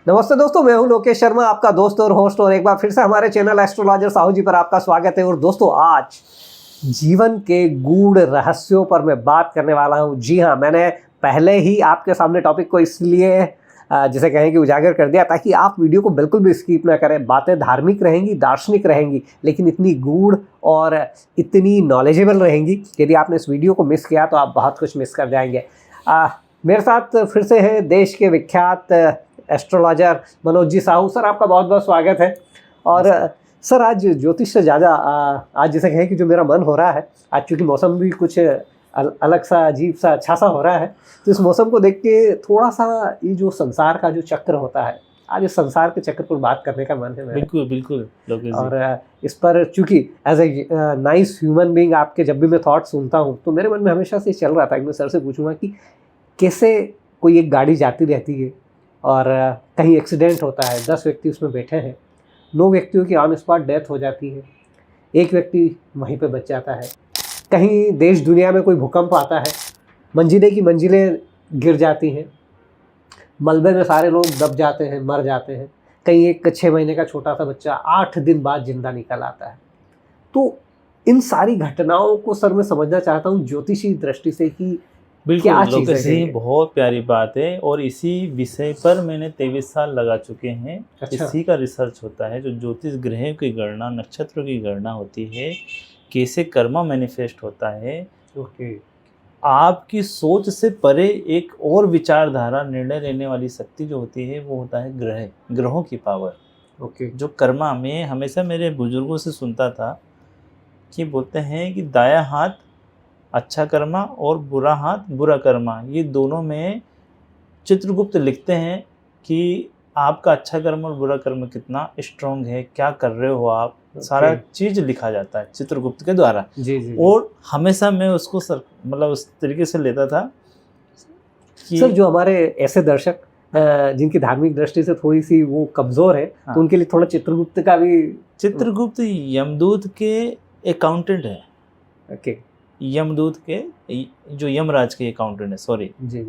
नमस्ते दोस्तों, मैं हूं लोकेश शर्मा, आपका दोस्त और होस्ट, और एक बार फिर से हमारे चैनल एस्ट्रोलॉजर साहू जी पर आपका स्वागत है। और दोस्तों, आज जीवन के गूढ़ रहस्यों पर मैं बात करने वाला हूं। जी हाँ, मैंने पहले ही आपके सामने टॉपिक को इसलिए जिसे कहें कि उजागर कर दिया ताकि आप वीडियो को बिल्कुल भी स्किप ना करें। बातें धार्मिक रहेंगी, दार्शनिक रहेंगी, लेकिन इतनी गूढ़ और इतनी नॉलेजेबल रहेंगी। यदि आपने इस वीडियो को मिस किया तो आप बहुत कुछ मिस कर जाएंगे। मेरे साथ फिर से है देश के विख्यात एस्ट्रोलॉजर मनोज जी साहू। सर, आपका बहुत बहुत स्वागत है। और सर, आज ज्योतिष से ज़्यादा आज जैसे कहें कि जो मेरा मन हो रहा है, आज चूँकि मौसम भी कुछ अलग सा, अजीब सा, अच्छा सा हो रहा है, तो इस मौसम को देख के थोड़ा सा ये जो संसार का जो चक्र होता है, आज इस संसार के चक्र पर बात करने का मन है मेरा। बिल्कुल बिल्कुल लोकेश जी। और इस पर चूँकि as a nice human being आपके जब भी मैं थॉट सुनता हूँ तो मेरे मन में हमेशा से चल रहा था कि मैं सर से पूछूंगा कि कैसे कोई एक गाड़ी जाती रहती है और कहीं एक्सीडेंट होता है, 10 व्यक्ति उसमें बैठे हैं, 9 व्यक्तियों की ऑन स्पॉट डेथ हो जाती है, एक व्यक्ति वहीं पे बच जाता है। कहीं देश दुनिया में कोई भूकंप आता है, मंजिले की मंजिलें गिर जाती हैं, मलबे में सारे लोग दब जाते हैं, मर जाते हैं। कहीं एक 6 महीने का छोटा सा बच्चा 8 दिन बाद जिंदा निकल आता है। तो इन सारी घटनाओं को सर मैं समझना चाहता हूँ ज्योतिषी दृष्टि से कि बिल्कुल क्या लोकेश चीज़ है जी, ये? बहुत प्यारी बात है। और इसी विषय पर मैंने 23 साल लगा चुके हैं। अच्छा। इसी का रिसर्च होता है, जो ज्योतिष ग्रह की गणना, नक्षत्र की गणना होती है, कैसे कर्मा मैनिफेस्ट होता है। ओके। आपकी सोच से परे एक और विचारधारा, निर्णय लेने वाली शक्ति जो होती है, वो होता है ग्रहों की पावर। ओके। जो कर्मा, में हमेशा मेरे बुजुर्गों से सुनता था कि बोलते हैं कि दाया हाथ अच्छा कर्मा और बुरा हाथ बुरा कर्मा, ये दोनों में चित्रगुप्त लिखते हैं कि आपका अच्छा कर्म और बुरा कर्म कितना स्ट्रॉन्ग है, क्या कर रहे हो आप, सारा चीज़ लिखा जाता है चित्रगुप्त के द्वारा। जी। और हमेशा मैं उसको मतलब उस तरीके से लेता था कि सर, जो हमारे ऐसे दर्शक जिनकी धार्मिक दृष्टि से थोड़ी सी वो कमज़ोर है, हाँ। तो उनके लिए थोड़ा चित्रगुप्त का भी। चित्रगुप्त यमदूत के अकाउंटेंट है। ओके। यमदूत के, जो यमराज के अकाउंटेंट है, सॉरी, जी।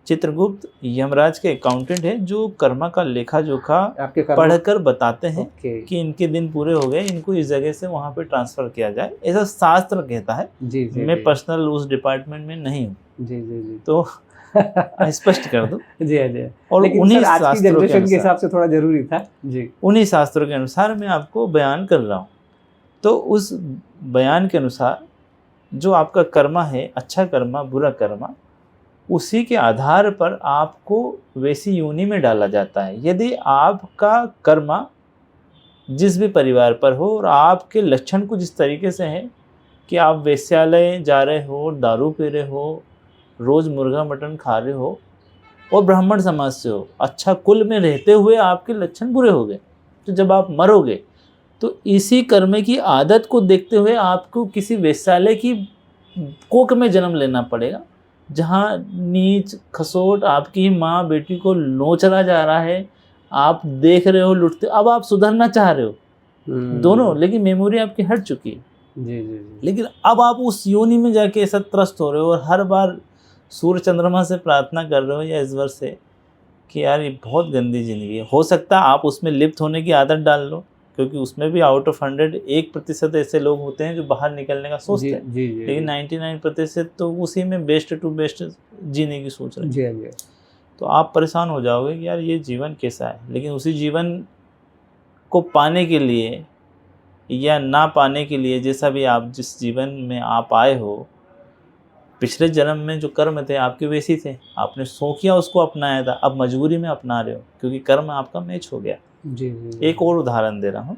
चित्रगुप्त यमराज के अकाउंटेंट है, जो कर्मा का लेखा जोखा आपके पढ़कर बताते हैं ओके। कि इनके दिन पूरे हो गए, इनको इस जगह से वहाँ पे ट्रांसफर किया जाए, ऐसा शास्त्र कहता है। जी। मैं पर्सनल उस डिपार्टमेंट में नहीं हूँ, जी। तो स्पष्ट कर दूं। जी। और लेकिन उन्हीं सर, आज की शास्त्रों के जनरेशन के अनुसार, हिसाब से थोड़ा जरूरी था। जी। उन्हीं शास्त्रों के अनुसार मैं आपको बयान कर रहा हूँ। तो उस बयान के अनुसार जो आपका कर्मा है, अच्छा कर्मा बुरा कर्मा, उसी के आधार पर आपको वैसी योनि में डाला जाता है। यदि आपका कर्मा जिस भी परिवार पर हो और आपके लक्षण कुछ इस तरीके से हैं कि आप वेश्यालय जा रहे हो, दारू पी रहे हो, रोज़ मुर्गा मटन खा रहे हो और ब्राह्मण समाज से हो, अच्छा कुल में रहते हुए आपके लक्षण बुरे हो गए, तो जब आप मरोगे तो इसी कर्म की आदत को देखते हुए आपको किसी वेश्यालय की कोख में जन्म लेना पड़ेगा, जहाँ नीच खसोट आपकी माँ बेटी को नोचला जा रहा है, आप देख रहे हो लुटते। अब आप सुधरना चाह रहे हो दोनों, लेकिन मेमोरी आपकी हट चुकी है। जी। लेकिन अब आप उस योनि में जाके ऐसा त्रस्त हो रहे हो और हर बार सूर्य चंद्रमा से प्रार्थना कर रहे हो या ईश्वर से कि यार ये बहुत गंदी ज़िंदगी है। हो सकता है आप उसमें लिप्त होने की आदत डाल लो, क्योंकि उसमें भी आउट ऑफ 100 1% ऐसे लोग होते हैं जो बाहर निकलने का सोचते हैं। जी। लेकिन 99% तो उसी में बेस्ट टू बेस्ट जीने की सोच रहे हैं। जी। तो आप परेशान हो जाओगे कि यार ये जीवन कैसा है। लेकिन उसी जीवन को पाने के लिए या ना पाने के लिए, जैसा भी आप जिस जीवन में आप आए हो, पिछले जन्म में जो कर्म थे आपके वैसे थे, आपने सो किया उसको अपनाया था, अब मजबूरी में अपना रहे हो क्योंकि कर्म आपका मैच हो गया। जी। एक और उदाहरण दे रहा हूँ।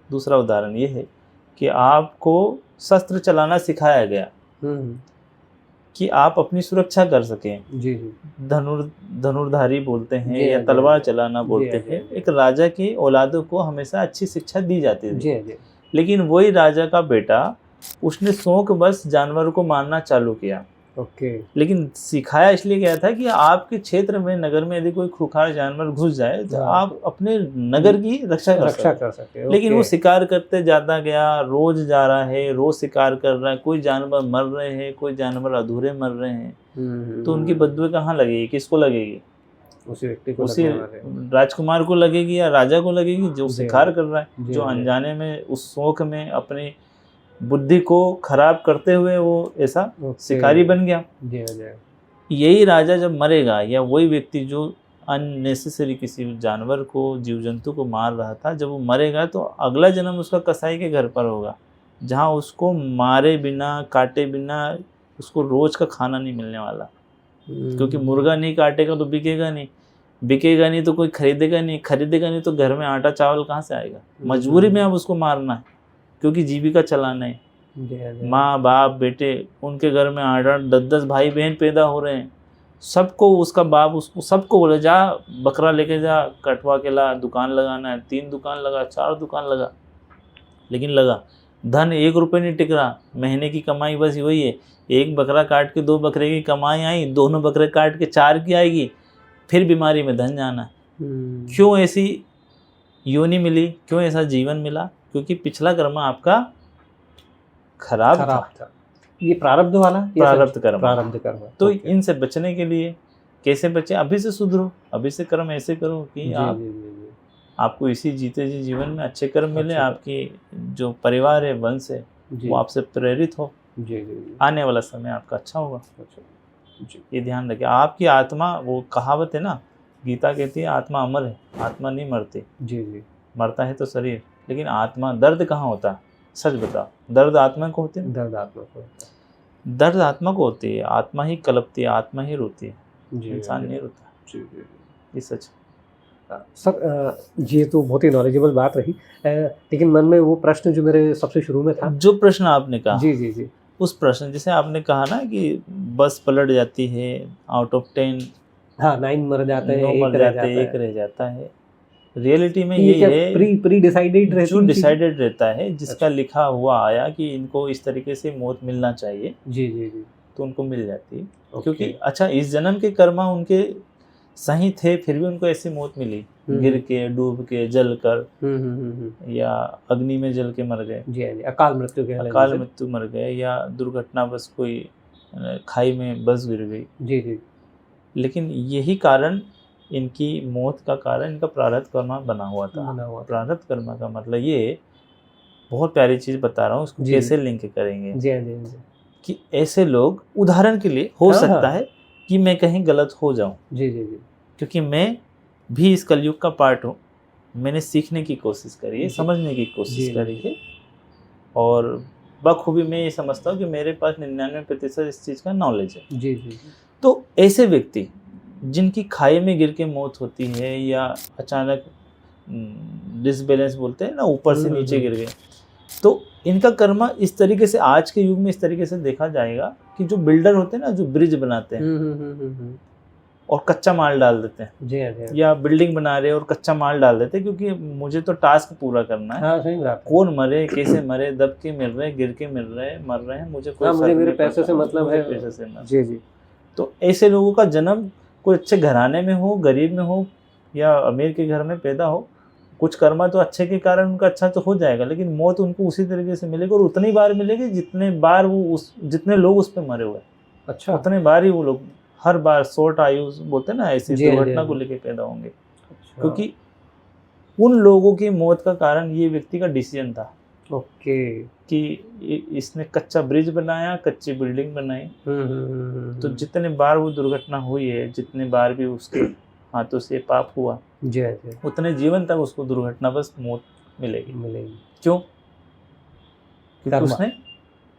दूसरा उदाहरण ये है कि आपको शस्त्र चलाना सिखाया गया कि आप अपनी सुरक्षा कर सकें। जी। धनुर्धारी बोलते हैं जी, या जी, तलवार जी, चलाना बोलते जी, हैं। जी। एक राजा की औलादों को हमेशा अच्छी शिक्षा दी जाती थी। जी। लेकिन वही राजा का बेटा, उसने शौक बस जानवरों को मारना चालू किया। ओके। लेकिन सिखाया इसलिए गया था कि आपके क्षेत्र में, नगर में यदि कोई खूंखार जानवर घुस जाए तो आप अपने नगर की रक्षा कर सके। लेकिन वो शिकार करते जाता गया, रोज जा रहा है, रोज शिकार कर रहा है, कोई जानवर मर रहे हैं, कोई जानवर अधूरे मर रहे हैं, तो उनकी बदबू कहाँ लगेगी, किसको लगेगी? उसी व्यक्ति को उसी लगने वाले। राजकुमार को लगेगी या राजा को लगेगी जो जी शिकार कर रहा है, जी जो जी अनजाने में उस शौक में अपनी बुद्धि को खराब करते हुए वो ऐसा ओके। शिकारी बन गया। जी हाँ जी। यही राजा जब मरेगा या वही व्यक्ति जो अननेसेसरी किसी जानवर को, जीव जंतु को मार रहा था, जब वो मरेगा तो अगला जन्म उसका कसाई के घर पर होगा, जहाँ उसको मारे बिना, काटे बिना उसको रोज का खाना नहीं मिलने वाला। क्योंकि मुर्गा नहीं काटेगा तो बिकेगा नहीं, बिकेगा नहीं तो कोई खरीदेगा नहीं, खरीदेगा नहीं तो घर में आटा चावल कहाँ से आएगा। मजबूरी में अब उसको मारना है क्योंकि जीविका चलाना है। जी हाँ जी। माँ बाप बेटे, उनके घर में 8-8 10-10 भाई बहन पैदा हो रहे हैं, सबको उसका बाप उसको सबको बोले जा बकरा लेके जा, कटवा के ला, दुकान लगाना है। 3 दुकान लगा, 4 दुकान लगा, लेकिन लगा धन 1 रुपये नहीं टिक रहा। महीने की कमाई बस वही है, 1 बकरा काट के 2 बकरे की कमाई आई, दोनों बकरे काट के 4 की आएगी, फिर बीमारी में धन जाना है। क्यों ऐसी योनि मिली, क्यों ऐसा जीवन मिला? क्योंकि पिछला कर्म आपका खराब था। ये प्रारब्ध वाला, ये प्रारब्ध कर्म। प्रारब्ध कर्म। तो ओके। इनसे बचने के लिए कैसे बचे? अभी से सुधरो, अभी से कर्म ऐसे करो कि जी आप जी जी जी। आपको इसी जीते जी जीवन में अच्छे कर्म मिले, अच्छे कर्म। आपकी जो परिवार है, वंश है, जी वो आपसे प्रेरित हो, जी जी जी। आने वाला समय आपका अच्छा होगा। अच्छा जी। ये ध्यान रखें। आपकी आत्मा, वो कहावत है ना, गीता कहती है आत्मा अमर है, आत्मा नहीं मरती। जी जी। मरता है तो शरीर, लेकिन आत्मा, दर्द कहाँ होता है? सच बताओ, दर्द आत्मा को होती है? दर्द आत्मा को। दर्द आत्मा को होती है, आत्मा ही कलपती है, आत्मा ही रोती है, जी इंसान नहीं रोता। जी जी। ये सच। सर ये तो बहुत ही नॉलेजेबल बात रही, लेकिन मन में वो प्रश्न जो मेरे सबसे शुरू में था। जो प्रश्न आपने कहा, जी जी जी। उस प्रश्न, जैसे आपने कहा ना कि बस पलट जाती है, आउट ऑफ 10 हाँ 9 मर जाते हैं, 9 एक मर रह जाते जाता हैं, है। 1 रह जाता है। रियलिटी में ये यही क्या है, प्री डिसाइडेड रहती जो है चीज़ें? डिसाइडेड रहता है, जिसका अच्छा। लिखा हुआ आया कि इनको इस तरीके से मौत मिलना चाहिए, जी जी जी। तो उनको मिल जाती है। ओके। क्योंकि अच्छा, इस जन्म के कर्मा उनके सही थे, फिर भी उनको ऐसी मौत मिली, गिर के, डूब के, जल कर, या अग्नि में जल के मर गए, जी हाँ जी, अकाल मृत्यु कह लें अकाल जिसे। मृत्यु मर गए, या दुर्घटना बस कोई खाई में बस गिर गई। जी जी। लेकिन यही कारण, इनकी मौत का कारण इनका प्रारब्ध कर्म बना हुआ था। बना हुआ था। प्रारब्ध कर्म का मतलब ये, बहुत प्यारी चीज़ बता रहा हूँ, उसको जी। कैसे लिंक करेंगे जी हाँ जी हाँ जी। कि ऐसे लोग, उदाहरण के लिए हो हाँ, सकता हाँ। है कि मैं कहीं गलत हो जाऊं, जी जी जी। क्योंकि मैं भी इस कलयुग का पार्ट हूँ। मैंने सीखने की कोशिश करी है, जी। समझने की जी, कोशिश जी। करी है, और बखूबी मैं ये समझता हूँ कि मेरे पास 99% इस चीज़ का नॉलेज है। जी जी। तो ऐसे व्यक्ति जिनकी खाई में गिर के मौत होती है, या अचानक डिसबैलेंस बोलते हैं ना, ऊपर से नीचे गिर गए, तो इनका कर्म इस तरीके से, आज के युग में इस तरीके से देखा जाएगा कि जो बिल्डर होते हैं ना, जो ब्रिज बनाते हैं और कच्चा माल डाल देते हैं, जी हाँ जी हाँ। या बिल्डिंग बना रहे हैं और कच्चा माल डाल देते हैं, क्योंकि मुझे तो टास्क पूरा करना है। हाँ सही बात है। कौन मरे, कैसे मरे, दब के मिल रहे, गिर के मिल रहे, मर रहे हैं, मुझे कोई हाँ, मुझे फर्क मेरे नहीं पैसे पड़ता, से मतलब मुझे है। पैसे से मतलब। जी जी। तो ऐसे लोगों का जन्म कोई अच्छे घराने में हो, गरीब में हो, या अमीर के घर में पैदा हो, कुछ कर्मा तो अच्छे के कारण उनका अच्छा तो हो जाएगा, लेकिन मौत उनको उसी तरीके से मिलेगी, और उतनी बार मिलेगी जितने बार वो जितने लोग उस पर मरे हुए, अच्छा। उतने बार ही वो लोग हर बार शॉर्ट आयु बोलते हैं ना, ऐसी जी हाँ, दुर्घटना जी को हाँ। लेके पैदा होंगे। अच्छा। क्योंकि उन लोगों की मौत का कारण ये व्यक्ति का डिसीजन था ओके। कि इसने कच्चा ब्रिज बनाया, कच्ची बिल्डिंग बनाई। तो जितने बार वो दुर्घटना हुई है, जितने बार भी उसके हाथों से पाप हुआ, जी हाँ जी। उतने जीवन तक उसको दुर्घटना बस मौत मिलेगी। मिलेगी। क्यों? क्योंकि कर्मा। उसने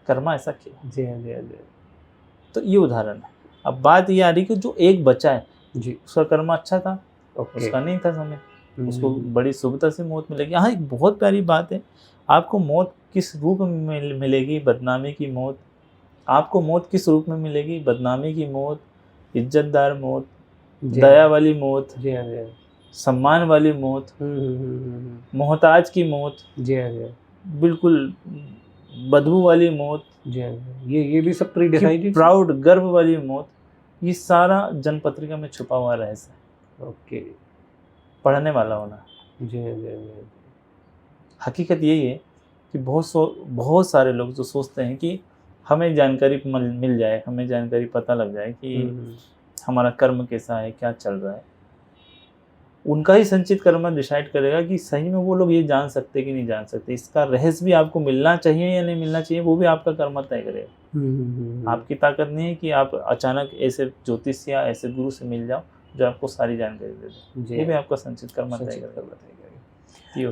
कर्मा ऐसा किया। जी हाँ जी हाँ जी। तो ये उदाहरण है। अब बात ये आ रही कि जो एक बचा है, जी। उसका कर्मा अच्छा था, ओके। उसका नहीं था समय, उसको बड़ी सुविधा से मौत मिलेगी। हाँ, एक बहुत प्यारी बात है, आपको मौत किस रूप में मिलेगी? बदनामी की मौत। आपको मौत किस रूप में मिलेगी? बदनामी की मौत, इज्जतदार मौत, दया वाली मौत, जी हाँ जी हाँ। सम्मान वाली मौत, मोहताज की मौत, जी हाँ जी हाँ। बिल्कुल बदबू वाली मौत, जी हाँ जी। ये भी सब प्री डिसाइडेड। प्राउड, गर्व वाली मौत, ये सारा जनपत्रिका में छुपा हुआ रहस्य है। ओके। पढ़ने वाला होना। जी हाँ जी हाँ। हकीकत यही है कि बहुत सारे लोग जो सोचते हैं कि हमें जानकारी मिल जाए, हमें जानकारी पता लग जाए कि हमारा कर्म कैसा है, क्या चल रहा है, उनका ही संचित कर्म डिसाइड करेगा कि सही में वो लोग ये जान सकते कि नहीं जान सकते। इसका रहस्य भी आपको मिलना चाहिए या नहीं मिलना चाहिए, वो भी आपका कर्म तय करेगा। आपकी ताकत नहीं है कि आप अचानक ऐसे ज्योतिष या ऐसे गुरु से मिल जाओ जो आपको सारी जानकारी दे दे। ये भी आपका संचित कर्म तय करेगा।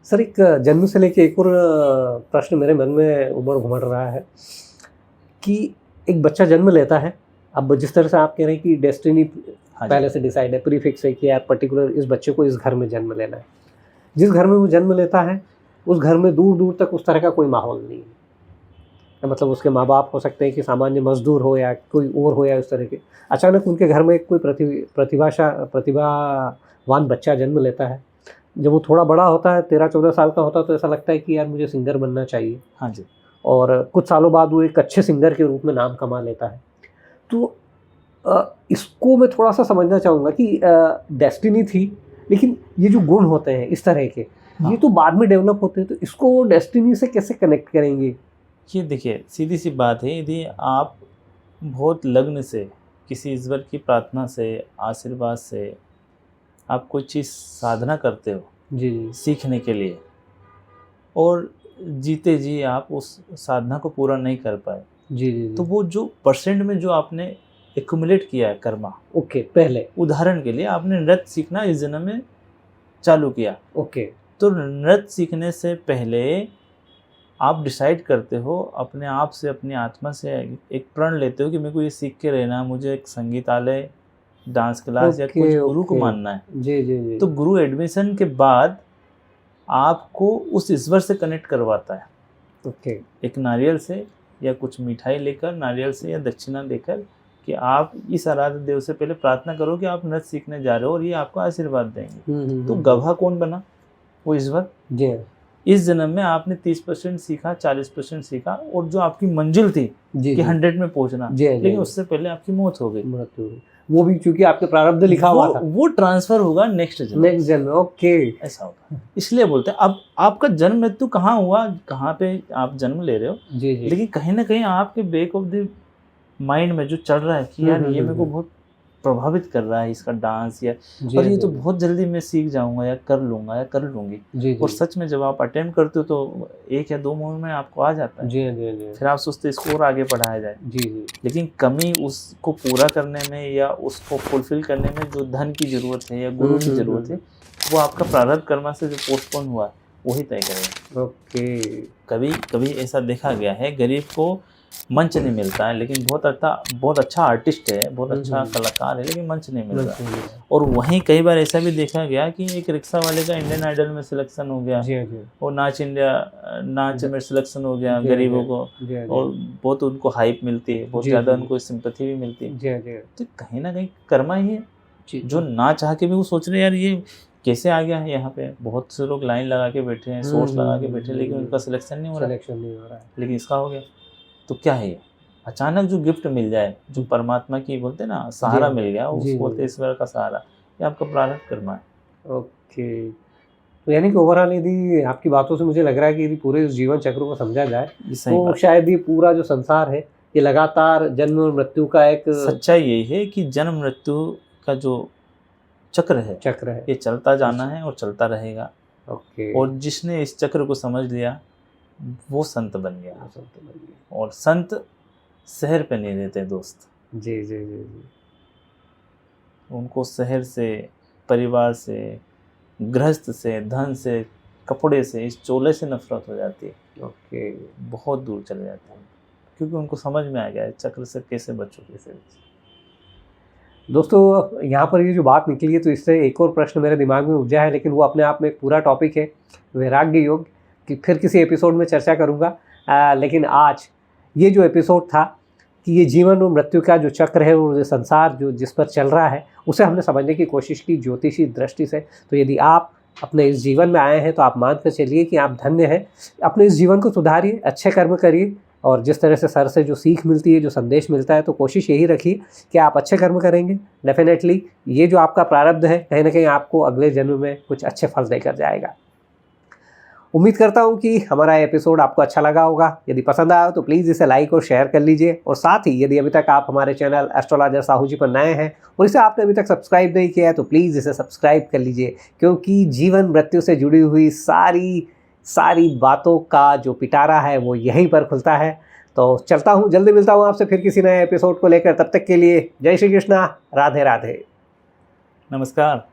सर, एक जन्म से लेके एक और प्रश्न मेरे मन में उमड़ घुमड़ रहा है कि एक बच्चा जन्म लेता है, अब जिस तरह से आप कह रहे हैं कि डेस्टिनी पहले से डिसाइड है, प्रीफिक्स है कि यार पर्टिकुलर इस बच्चे को इस घर में जन्म लेना है। जिस घर में वो जन्म लेता है उस घर में दूर दूर तक उस तरह का कोई माहौल नहीं है। मतलब उसके माँ बाप हो सकते हैं कि सामान्य मजदूर हो या कोई और हो या इस तरह के, अचानक उनके घर में कोई प्रतिभावान बच्चा जन्म लेता है। जब वो थोड़ा बड़ा होता है, 13-14 साल का होता है, तो ऐसा लगता है कि यार मुझे सिंगर बनना चाहिए। हाँ जी। और कुछ सालों बाद वो एक अच्छे सिंगर के रूप में नाम कमा लेता है। तो इसको मैं थोड़ा सा समझना चाहूँगा कि डेस्टिनी थी, लेकिन ये जो गुण होते हैं इस तरह के, ये तो बाद में डेवलप होते हैं, तो इसको डेस्टिनी से कैसे कनेक्ट करेंगे? ये देखिए, सीधी सी बात है, यदि आप बहुत लग्न से, किसी ईश्वर की प्रार्थना से, आशीर्वाद से आप कोई चीज़ साधना करते हो जी सीखने के लिए, और जीते जी आप उस साधना को पूरा नहीं कर पाए, जी, तो वो जो परसेंट में जो आपने एक्यूमुलेट किया है कर्मा, ओके, पहले उदाहरण के लिए आपने नृत्य सीखना इस जन्म में चालू किया, ओके, तो नृत्य सीखने से पहले आप डिसाइड करते हो अपने आप से, अपनी आत्मा से एक प्रण लेते हो कि मेरे को ये सीख के रहना, मुझे एक संगीतालय, डांस क्लास या कुछ गुरु को मानना है। जी जी जी। तो गुरु एडमिशन के बाद आपको उस ईश्वर से कनेक्ट करवाता है, ओके, एक नारियल से या कुछ मिठाई लेकर, नारियल से या दक्षिणा देकर, कि आप इस आराध्य देव से पहले प्रार्थना करो कि आप नृत्य सीखने जा रहे हो और ये आपको आशीर्वाद देंगे। तो गवाह कौन बना? वो ईश्वर। जी। इस जन्म में आपने 30% सीखा, 40% सीखा, और जो आपकी मंजिल थी कि 100 में पहुंचना, लेकिन उससे पहले आपकी मौत हो गई। वो भी क्योंकि आपके प्रारब्ध लिखा हुआ था, वो ट्रांसफर होगा नेक्स्ट जन्म। ओके, ऐसा होगा। इसलिए बोलते हैं अब आपका जन्म मृत्यु कहाँ हुआ, कहाँ पे आप जन्म ले रहे हो, जी जी, लेकिन कहीं ना कहीं आपके बैक ऑफ द माइंड में जो चल रहा है कि यार ये मेरे को बहुत प्रभावित कर रहा है, इसका डांस या, और ये तो बहुत जल्दी मैं सीख जाऊंगा या कर लूंगा या कर लूंगी। जी, और सच में जब आप अटेम्प्ट करते हो तो 1 या 2 महीने में आपको आ जाता है। जी जी जी। फिर आप सोचते इसको और आगे बढ़ाया जाए। जी जी। लेकिन कमी उसको पूरा करने में या उसको फुलफिल करने में जो धन की जरूरत है या गुरु की जरूरत है, वो आपका प्रारब्ध कर्म से जो पोस्टपोन हुआ है वही तय करेगा। ओके। कभी कभी ऐसा देखा गया है, गरीब को मंच नहीं मिलता है, लेकिन बहुत अच्छा आर्टिस्ट है, बहुत अच्छा कलाकार है, लेकिन मंच नहीं मिल रहा। और वहीं कई बार ऐसा भी देखा गया कि एक रिक्शा वाले का इंडियन आइडल में सिलेक्शन हो गया, और नाच में सिलेक्शन हो गया गरीबों को, और बहुत उनको हाइप मिलती है, बहुत ज़्यादा उनको सिंपैथी भी मिलती है। तो कहीं ना कहीं कर्मा ही है, जो ना चाह के भी वो सोच रहे यार ये कैसे आ गया है यहाँ पे। बहुत से लोग लाइन लगा के बैठे हैं, सोर्स लगा के बैठे, लेकिन उनका सिलेक्शन नहीं हो रहा है, लेकिन इसका हो गया। तो क्या है ये? अचानक जो गिफ्ट मिल जाए, जो परमात्मा की बोलते हैं ना सहारा मिल गया, उसको बोलते ईश्वर का सहारा, ये आपका प्रारब्ध कर्म है। ओके, तो यानी कि ओवरऑल यदि आपकी बातों से मुझे लग रहा है कि यदि पूरे जीवन चक्र को समझा जाए तो शायद ये पूरा जो संसार है ये लगातार जन्म और मृत्यु का एक, सच्चाई यही है कि जन्म मृत्यु का जो चक्र है ये चलता जाना है और चलता रहेगा। ओके। और जिसने इस चक्र को समझ लिया वो संत बन गया। और संत शहर पे नहीं रहते दोस्त। जी जी जी जी। उनको शहर से, परिवार से, गृहस्थ से, धन से, कपड़े से, इस चोले से नफरत हो जाती है। ओके। बहुत दूर चले जाते हैं, क्योंकि उनको समझ में आ गया है चक्र से कैसे बचो, कैसे बचो। दोस्तों, यहाँ पर ये जो बात निकली है तो इससे एक और प्रश्न मेरे दिमाग में उपजा है, लेकिन वो अपने आप में एक पूरा टॉपिक है, वैराग्य योग, कि फिर किसी एपिसोड में चर्चा करूँगा। लेकिन आज ये जो एपिसोड था कि ये जीवन और मृत्यु का जो चक्र है और संसार जो जिस पर चल रहा है उसे हमने समझने की कोशिश की ज्योतिषी दृष्टि से। तो यदि आप अपने इस जीवन में आए हैं तो आप मान कर चलिए कि आप धन्य हैं। अपने इस जीवन को सुधारिए, अच्छे कर्म करिए, और जिस तरह से सर से जो सीख मिलती है, जो संदेश मिलता है, तो कोशिश यही रखिए कि आप अच्छे कर्म करेंगे। डेफिनेटली ये जो आपका प्रारब्ध है कहीं ना कहीं आपको अगले जन्म में कुछ अच्छे फल देकर जाएगा। उम्मीद करता हूँ कि हमारा एपिसोड आपको अच्छा लगा होगा। यदि पसंद आया हो तो प्लीज़ इसे लाइक और शेयर कर लीजिए, और साथ ही यदि अभी तक आप हमारे चैनल एस्ट्रोलॉजर साहू जी पर नए हैं और इसे आपने अभी तक सब्सक्राइब नहीं किया है तो प्लीज़ इसे सब्सक्राइब कर लीजिए, क्योंकि जीवन मृत्यु से जुड़ी हुई सारी बातों का जो पिटारा है वो यहीं पर खुलता है। तो चलता हूँ, जल्दी मिलता हूँ आपसे फिर किसी नए एपिसोड को लेकर। तब तक के लिए जय श्री कृष्णा, राधे राधे। नमस्कार।